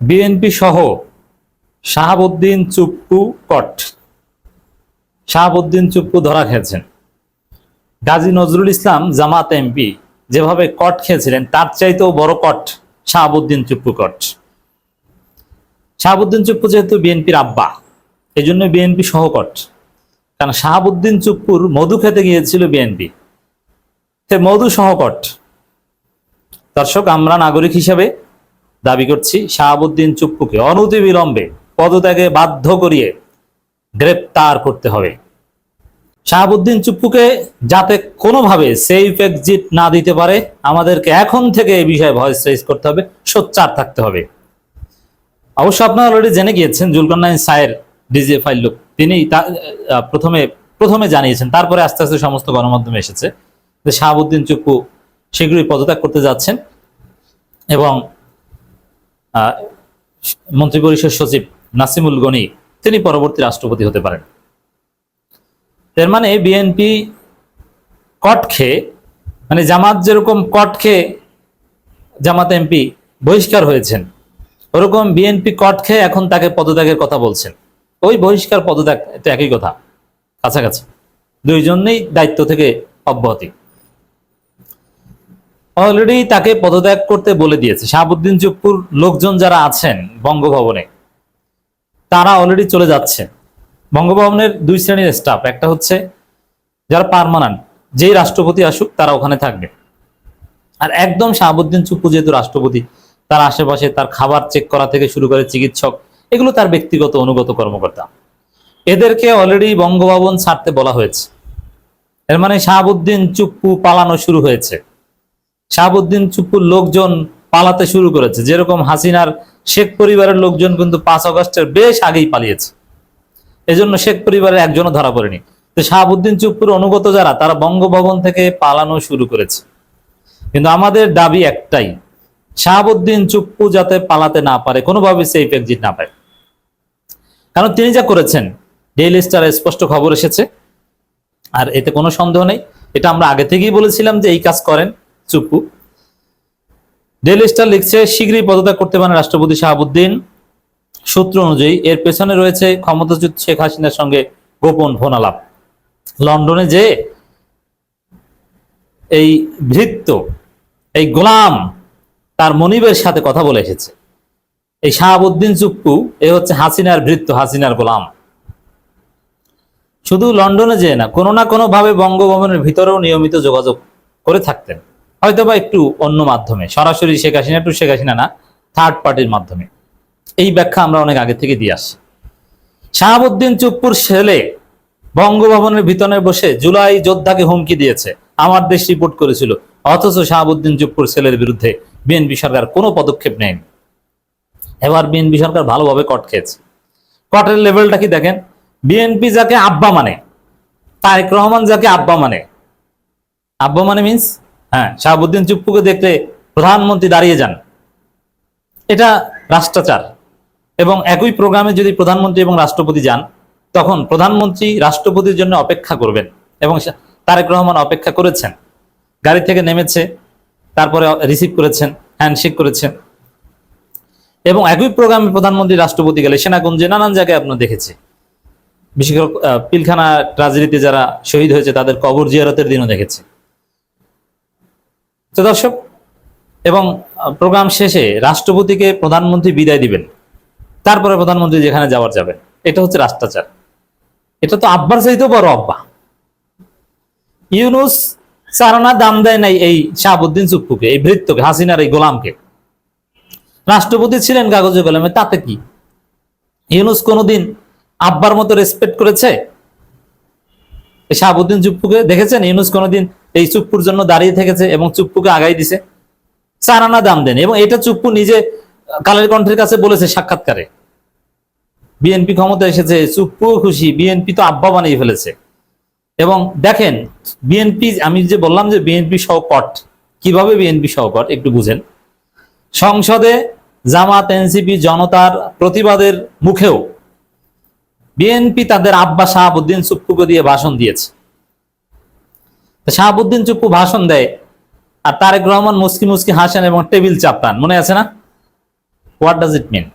BNP সহ শাহাবুদ্দিন চুপ্পু কট। শাহাবুদ্দিন চুপ্পু ধরা খেয়েছেন। গাজী নজরুল ইসলাম জামাত এমপি যেভাবে কট খেয়েছিলেন তার চাইতেও বড় কট শাহাবুদ্দিন চুপ্পু কট। শাহাবুদ্দিন চুপ্পু যেহেতু বিএনপির আব্বা, এই জন্য বিএনপি সহ কট। কারণ শাহাবুদ্দিন চুপ্পুর মধু খেতে গিয়েছিল বিএনপি, মধু সহ কট। দর্শক, আমরা নাগরিক হিসেবে দাবি করছি শাহাবুদ্দিন চুপ্পুকে অনতিবিলম্বে পদত্যাগে বাধ্য করিয়ে গ্রেপ্তার করতে হবে। শাহাবুদ্দিন চুপ্পুকে যাতে কোনোভাবে সেফ এক্সিট না দিতে পারে, আমাদেরকে এখন থেকে এই বিষয়ে ভয়েস রেজ করতে হবে, সোচ্চার থাকতে হবে। অবশ্য আপনারা অলরেডি জেনে গিয়েছেন, জুলকারনাইন সায়ের ডিজে ফাইল লোক, তিনি প্রথমে জানিয়েছেন, তারপরে আস্তে আস্তে সমস্ত গণমাধ্যমে এসেছে যে শাহাবুদ্দিন চুপ্পু শীঘ্রই পদত্যাগ করতে যাচ্ছেন এবং মন্ত্রিপরিষদ সচিব নাসিমুল গনি তিনি পরবর্তী রাষ্ট্রপতি হতে পারেন। এর মানে বিএনপি কট খেয়ে, মানে জামাত যেরকম কট খেয়ে জামাত এমপি বহিষ্কার হয়েছেন, ওরকম বিএনপি কট খেয়ে এখন তাকে পদত্যাগের কথা বলছেন। ওই বহিষ্কার পদত্যাগ এটা একই কথা, কাছাকাছি। দুইজনেই দায়িত্ব থেকে অব্যাহতি। অলরেডি তাকে পদত্যাগ করতে বলে দিয়েছে। শাহাবুদ্দিন চুপ্পুর লোকজন যারা আছেন বঙ্গভবনে, তারা অলরেডি চলে যাচ্ছে। বঙ্গভবনের দুই শ্রেণীর স্টাফ, একটা হচ্ছে যারা পার্মানেন্ট, যেই রাষ্ট্রপতি আসুক তারা ওখানে থাকবে। আর একদম শাহাবুদ্দিন চুপ্পু যেহেতু রাষ্ট্রপতি, তার আশেপাশে তার খাবার চেক করা থেকে শুরু করে চিকিৎসক, এগুলো তার ব্যক্তিগত অনুগত কর্মকর্তা। এদেরকে অলরেডি বঙ্গভবন ছাড়তে বলা হয়েছে। এর মানে শাহাবুদ্দিন চুপ্পু পালানো শুরু হয়েছে। শাহাবুদ্দিন চুপ্পুর লোকজন পালাতে শুরু করেছে। যেরকম হাসিনার শেখ পরিবারের লোকজন কিন্তু 5 আগস্টের বেশ আগেই পালিয়েছে, এজন্য শেখ পরিবারের একজনও ধরা পড়েনি। তো শাহাবুদ্দিন চুপ্পুর অনুগত যারা, তারা বঙ্গভবন থেকে পালানো শুরু করেছে। কিন্তু আমাদের দাবি একটাই, শাহাবুদ্দিন চুপ্পু যাতে পালাতে না পারে, কোনোভাবে সেফ এক্সিট না পায়। কারণ তিনি যা করেছেন, ডেইলি স্টারে স্পষ্ট খবর এসেছে, আর এতে কোনো সন্দেহ নেই। এটা আমরা আগে থেকেই বলেছিলাম যে এই কাজ করেন চুপ্পু। ডেইলি স্টার লিখছে, শীঘ্রই পদত্যাগ করতে পারেন রাষ্ট্রপতি শাহাবুদ্দিন। সূত্র অনুযায়ী এর পেছনে রয়েছে ক্ষমতাচ্যুত শেখ হাসিনার সঙ্গে গোপন ফোন আলাপ। লন্ডনে যে এই ভৃত্য, এই গোলাম তার মনিবের সাথে কথা বলে এসেছে। এই শাহাবুদ্দিন চুপ্পু এ হচ্ছে হাসিনার ভৃত্য, হাসিনার গোলাম। শুধু লন্ডনে যে না, কোনো না কোনো ভাবে বঙ্গভবনের ভিতরেও নিয়মিত যোগাযোগ করে থাকতেন, হয়তোবা একটু অন্য মাধ্যমে, সরাসরি শেখ হাসিনা টু শেখ হাসিনা না, থার্ড পার্টির মাধ্যমে। এই ব্যাখ্যা আমরা অনেক আগে থেকে দিয়ে আসছি। শাহাবুদ্দিন চুপ্পুর ছেলে বঙ্গভবনের ভিতরে বসে জুলাই যোদ্ধাকে হুমকি দিয়েছে, আমার দেশ রিপোর্ট করেছিল। অথচ শাহাবুদ্দিন চুপ্পুর ছেলের বিরুদ্ধে বিএনপি সরকার কোনো পদক্ষেপ নেয়নি। এবার বিএনপি সরকার ভালোভাবে কট খেয়েছে। কটের লেভেলটা কি দেখেন। বিএনপি যাকে আব্বা মানে, তারেক রহমান যাকে আব্বা মানে, আব্বা মানে মিন্স, হ্যাঁ, শাহাবুদ্দিন চুপ্পুকে দেখলে প্রধানমন্ত্রী দাঁড়িয়ে যান, এটা রাষ্ট্রাচার। এবং একই প্রোগ্রামে যদি প্রধানমন্ত্রী এবং রাষ্ট্রপতি যান, তখন প্রধানমন্ত্রী রাষ্ট্রপতির জন্য অপেক্ষা করবেন, এবং তারেক রহমান অপেক্ষা করেছেন। গাড়ি থেকে নেমেছে, তারপরে রিসিভ করেছেন, হ্যান্ডশেক করেছেন। এবং একই প্রোগ্রামে প্রধানমন্ত্রী রাষ্ট্রপতি গেলে সেনাকুঞ্জে নানান জায়গায় আপনার দেখেছে, বিশেষ করে পিলখানা ট্রাজেডিতে যারা শহীদ হয়েছে তাদের কবর জিয়ারতের দিনও দেখেছে। তো দর্শক, এবং প্রোগ্রাম শেষে রাষ্ট্রপতিকে প্রধানমন্ত্রী বিদায় দিবেন, তারপরে প্রধানমন্ত্রী যেখানে যাওয়ার যাবেন। এটা হচ্ছে রাষ্ট্রাচার। এটা তো আব্বার চাইতেও বড় আব্বা। ইউনুস চারানা দাম দেয় নাই এই শাহাবুদ্দিন চুপ্পুকে, এই ভৃত্যকে, হাসিনার এই গোলামকে। রাষ্ট্রপতি ছিলেন কাগজে কলমে, তাতে কি? ইউনুস কোনোদিন আব্বার মতো রেসপেক্ট করেছে এই শাহাবুদ্দিন চুপ্পুকে? দেখেছেন ইউনুস কোনোদিন এই চুপ্পুর জন্য দাঁড়িয়ে থেকেছে এবং চুপ্পুকে আগাই দিছে? চারানা দাম দেন। এবং এটা চুপ্পু নিজে কালের কণ্ঠের কাছে বলেছে সাক্ষাৎকারে। বিএনপি ক্ষমতা এসেছে, চুপ্পু খুশি, বিএনপি তো আব্বা বানিয়ে ফেলেছে। এবং দেখেন বিএনপি, আমি যে বললাম যে বিএনপি সহ কট, কিভাবে বিএনপি সহ কট একটু বুঝেন। সংসদে জামাত এনসিপি জনতার প্রতিবাদের মুখেও বিএনপি তাদের আব্বা শাহাবুদ্দিন চুপ্পুকে দিয়ে ভাষণ দিয়েছে। শাহাবুদ্দিন চুপ্পু ভাষণ দেয় আর তারেক রহমান মুস্কি মুস্কি হাসেন এবং টেবিল চাপটান, মনে আছে না? হোয়াট ডাজ ইট মিন?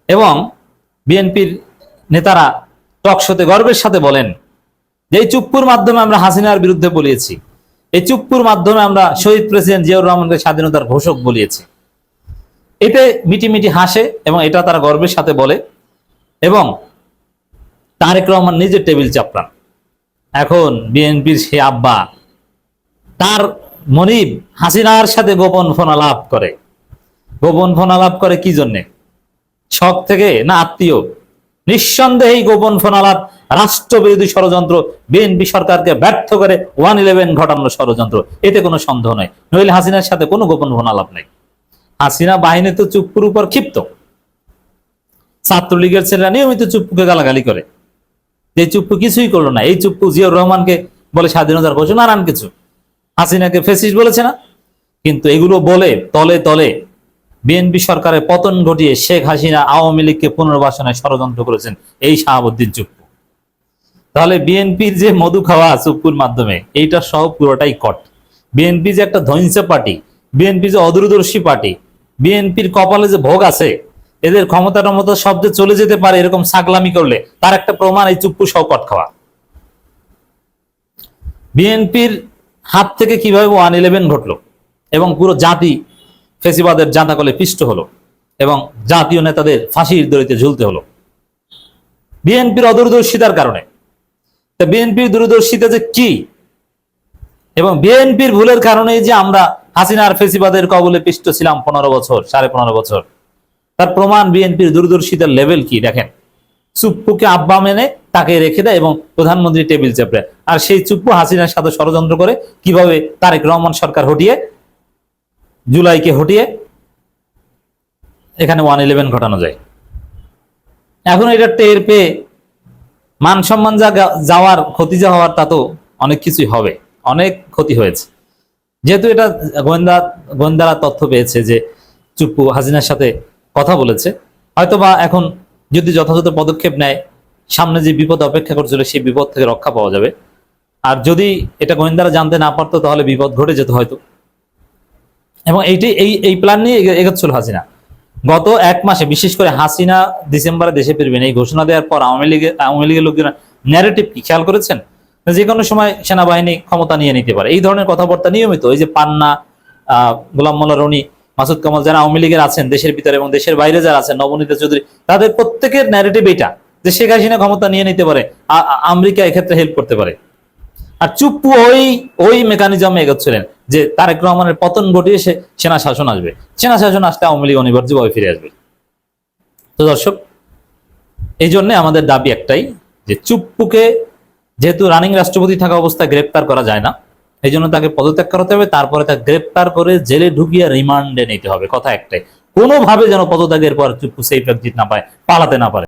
এবং বিএনপির নেতারা টক শোতে গর্বের সাথে বলেন যে এই চুপ্পুর মাধ্যমে আমরা হাসিনার বিরুদ্ধে বলিয়েছি, এই চুপ্পুর মাধ্যমে আমরা শহীদ প্রেসিডেন্ট জিয়াউর রহমানকে স্বাধীনতার ঘোষক বলিয়েছি। এতে মিটিমিটি হাসে এবং এটা তারা গর্বের সাথে বলে। এবং তারেক রহমান নিজে টেবিল চাপড়ান। এখন বিএনপির সে আব্বা তার মনিব হাসিনার সাথে গোপন ফোন আলাপ করে। গোপন ফোন আলাপ করে কি জন্যে? শখ থেকে না আত্মীয়? নিঃসন্দেহে এই গোপন ফোন আলাপ রাষ্ট্রবিরোধী ষড়যন্ত্র, বিএনপি সরকারকে ব্যর্থ করে 111 ঘটানোর ষড়যন্ত্র, এতে কোনো সন্দেহ নাই। নইলে হাসিনার সাথে কোনো গোপন ফোন আলাপ নাই। হাসিনা বাহিনী তো চুপ্পুর উপর ক্ষিপ্ত। ছাত্রলীগের ছেলেরা নিয়মিত চুপ্পুকে গালাগালি করে, যে চুপ্পু কিছুই করলো না। এই চুপ্পু জিয়াউর রহমানকে বলে স্বাধীনতার ঘোষণা, নানান কিছু। হাসিনাকে ফেসিস্ট বলেছে না? কিন্তু এগুলো বলে তলে তলে বিএনপি সরকারের পতন ঘটিয়ে শেখ হাসিনা আওয়ামী লীগকে পুনর্বাসনের ষড়যন্ত্র করেছেন এই শাহাবুদ্দিন চুপ্পু। তাহলে বিএনপির যে মধু খাওয়া চুপ্পুর মাধ্যমে, এইটা সহ পুরোটাই কট। বিএনপি যে একটা ধ্বংসা পার্টি, বিএনপি যে অদূরদর্শী পার্টি, বিএনপির কপালে যে ভোগ আছে, এদের ক্ষমতা টমতা সব যে চলে যেতে পারে এরকম ছাগলামি করলে, তার একটা প্রমাণ এই চুপ্পু সহ কট খাওয়া। বিএনপির হাত থেকে কিভাবে 111 ঘটলো এবং পুরো জাতি ফেসিবাদের জাঁতাকলে পিষ্ট হলো এবং জাতীয় নেতাদের ফাঁসির দড়িতে ঝুলতে হলো বিএনপির অদূরদর্শিতার কারণে। তা বিএনপির দূরদর্শিতা যে কি এবং বিএনপির ভুলের কারণে যে আমরা হাসিনার ফেসিবাদের কবলে পিষ্ট ছিলাম 15 বছর, 15.5 বছর, তার প্রমাণ বিএনপির দূরদর্শিতার লেভেল কি দেখেন। চুপ্পুকে আব্বা মেনে তাকে রেখে দেয় এবং প্রধানমন্ত্রী টেবিল চেপড়ে। আর সেই চুপ্পু হাসিনার সাথে ষড়যন্ত্র করে কিভাবে তারেক রহমান সরকার হটিয়ে, জুলাইকে হটিয়ে এখানে 111 ঘটানো যায়। এখন এটা টের পেয়ে মান সম্মান যাওয়ার, ক্ষতি যা হওয়ার, তা তো অনেক কিছুই হবে, অনেক ক্ষতি হয়েছে। যেহেতু এটা গোয়েন্দারা তথ্য পেয়েছে যে চুপ্পু হাসিনার সাথে কথা বলেছে, হয়তোবা এখন যদি যথাযথ পদক্ষেপ নেয়, সামনে যে বিপদ অপেক্ষা করছিল সেই বিপদ থেকে রক্ষা পাওয়া যাবে। আর যদি এটা গোয়েন্দারা জানতে না পারতো তাহলে বিপদ ঘটে যেত হয়তো। এবং এই প্ল্যান নিয়ে এগোচ্ছিল হাসিনা গত 1 মাসে। বিশেষ করে হাসিনা ডিসেম্বরে দেশে ফিরবেন এই ঘোষণা দেওয়ার পর আওয়ামী লীগের লোকজন ন্যারেটিভ কি খেয়াল করেছেন? যে কোনো সময় সেনাবাহিনী ক্ষমতা নিয়ে নিতে পারে, এই ধরনের কথাবার্তা নিয়মিত। এই যে পান্না, গোলাম মোল্লা রনি, মাসুদ কামাল, যারা আওয়ামী লীগের আছেন দেশের ভিতরে এবং দেশের বাইরে যারা আছেন, নবনীতা চৌধুরী, তাদের প্রত্যেকের ন্যারেটিভ এটা যে শেখ হাসিনা ক্ষমতা নিয়ে নিতে পারে, আমেরিকা এক্ষেত্রে হেল্প করতে পারে। আর চুপ্পু ওই মেকানিজমে এগোচ্ছিলেন যে তারেক রহমানের পতন ঘটিয়ে সেনা শাসন আসবে, সেনা শাসন আসলে আওয়ামী লীগ অনিবার্যভাবে ফিরে আসবে। তো দর্শক, এই জন্য আমাদের দাবি একটাই যে চুপ্পুকে যেহেতু রানিং রাষ্ট্রপতি থাকা অবস্থায় গ্রেপ্তার করা যায় না, এই জন্য তাকে পদত্যাগ করাতে হবে। তারপরে তাকে গ্রেপ্তার করে জেলে ঢুকিয়ে রিমান্ডে নিতে হবে। কথা একটাই, কোনোভাবে যেন পদত্যাগের পর চুপ্পু সেফ এক্সিট না পায়, পালাতে না পারে।